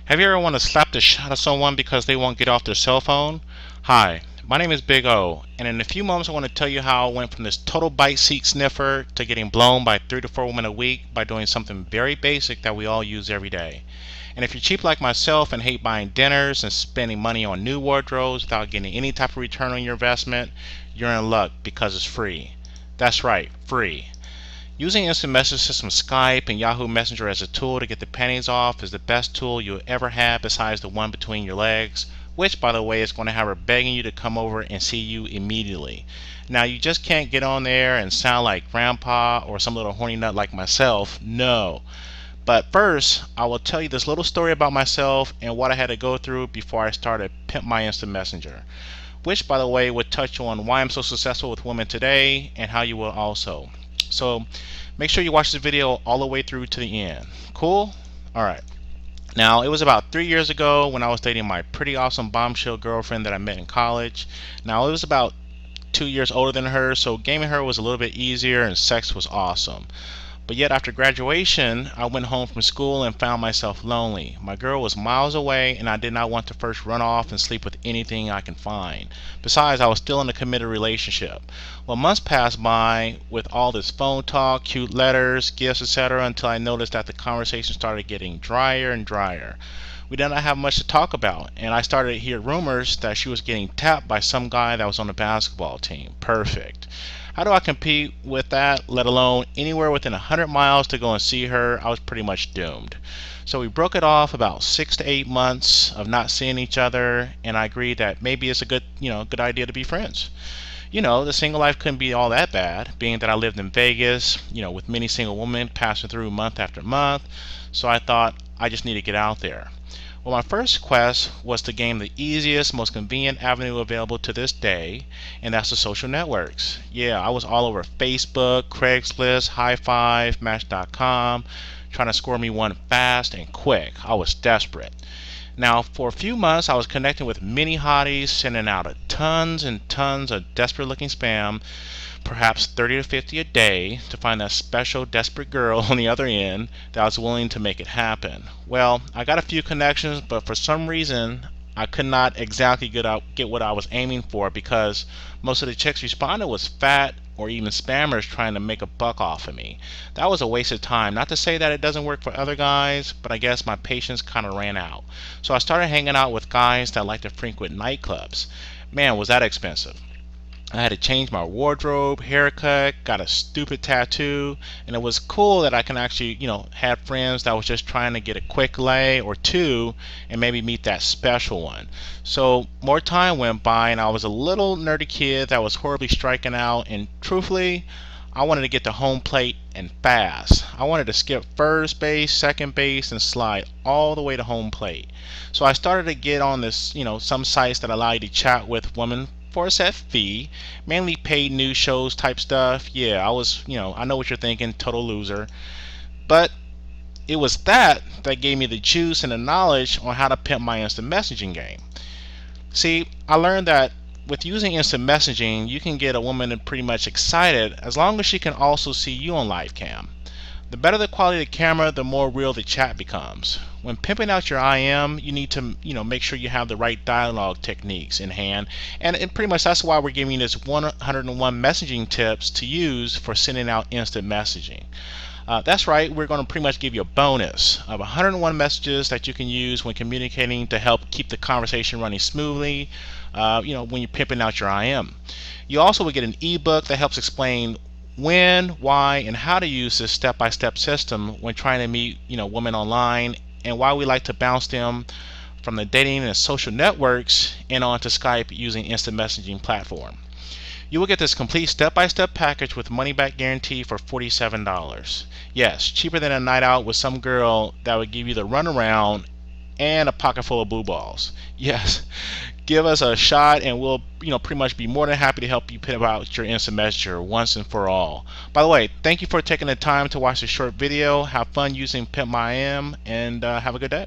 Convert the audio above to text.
Have you ever want to slap the shit out of someone because they won't get off their cell phone? Hi, my name is Big O, and in a few moments I want to tell you how I went from this total bite seat sniffer to getting blown by 3 to 4 women a week by doing something very basic that we all use every day. And if you're cheap like myself and hate buying dinners and spending money on new wardrobes without getting any type of return on your investment, you're in luck because it's free. That's right, free. Using instant message systems Skype and Yahoo Messenger as a tool to get the panties off is the best tool you'll ever have besides the one between your legs, which, by the way, is going to have her begging you to come over and see you immediately. Now, you just can't get on there and sound like grandpa or some little horny nut like myself. No. But first, I will tell you this little story about myself and what I had to go through before I started Pimp My Instant Messenger, which, by the way, would touch on why I'm so successful with women today and how you will also. So make sure you watch the video all the way through to the end. Cool? Alright. Now, it was about 3 years ago when I was dating my pretty awesome bombshell girlfriend that I met in college. Now, it was about 2 years older than her, so gaming her was a little bit easier and sex was awesome. But yet after graduation, I went home from school and found myself lonely. My girl was miles away and I did not want to first run off and sleep with anything I can find. Besides, I was still in a committed relationship. Well, months passed by with all this phone talk, cute letters, gifts, etc. until I noticed that the conversation started getting drier and drier. We did not have much to talk about, and I started to hear rumors that she was getting tapped by some guy that was on the basketball team. Perfect. How do I compete with that, let alone anywhere within 100 miles to go and see her? I was pretty much doomed. So we broke it off about 6 to 8 months of not seeing each other, and I agreed that maybe it's a good idea to be friends. The single life couldn't be all that bad, being that I lived in Vegas, with many single women passing through month after month. So I thought I just need to get out there. Well, my first quest was to gain the easiest, most convenient avenue available to this day, and that's the social networks. Yeah, I was all over Facebook, Craigslist, High Five, Match.com, trying to score me one fast and quick. I was desperate. Now, for a few months, I was connecting with many hotties, sending out tons and tons of desperate-looking spam, perhaps 30 to 50 a day, to find that special, desperate girl on the other end that was willing to make it happen. Well, I got a few connections, but for some reason, I could not exactly get what I was aiming for because most of the chicks responded was fat or even spammers trying to make a buck off of me. That was a waste of time. Not to say that it doesn't work for other guys, but I guess my patience kind of ran out. So I started hanging out with guys that like to frequent nightclubs. Man, was that expensive. I had to change my wardrobe, haircut, got a stupid tattoo, and it was cool that I can actually, have friends that was just trying to get a quick lay or two and maybe meet that special one. So more time went by and I was a little nerdy kid that was horribly striking out, and truthfully, I wanted to get to home plate and fast. I wanted to skip first base, second base, and slide all the way to home plate. So I started to get on this, some sites that allow you to chat with women for a set fee, mainly paid news shows type stuff. Yeah, I know what you're thinking, total loser. But it was that gave me the juice and the knowledge on how to pimp my instant messaging game. See, I learned that with using instant messaging, you can get a woman pretty much excited as long as she can also see you on live cam. The better the quality of the camera, the more real the chat becomes. When pimping out your IM, you need to, make sure you have the right dialogue techniques in hand, and pretty much that's why we're giving you this 101 messaging tips to use for sending out instant messaging. That's right, we're going to pretty much give you a bonus of 101 messages that you can use when communicating to help keep the conversation running smoothly, when you're pimping out your IM. You also will get an ebook that helps explain when, why, and how to use this step-by-step system when trying to meet, women online, and why we like to bounce them from the dating and social networks and onto Skype using instant messaging platform. You will get this complete step-by-step package with money-back guarantee for $47. Yes, cheaper than a night out with some girl that would give you the runaround and a pocket full of blue balls. Yes, give us a shot and we'll pretty much be more than happy to help you pimp out your instant messenger once and for all. By the way, thank you for taking the time to watch this short video. Have fun using Pimp My IM, and have a good day.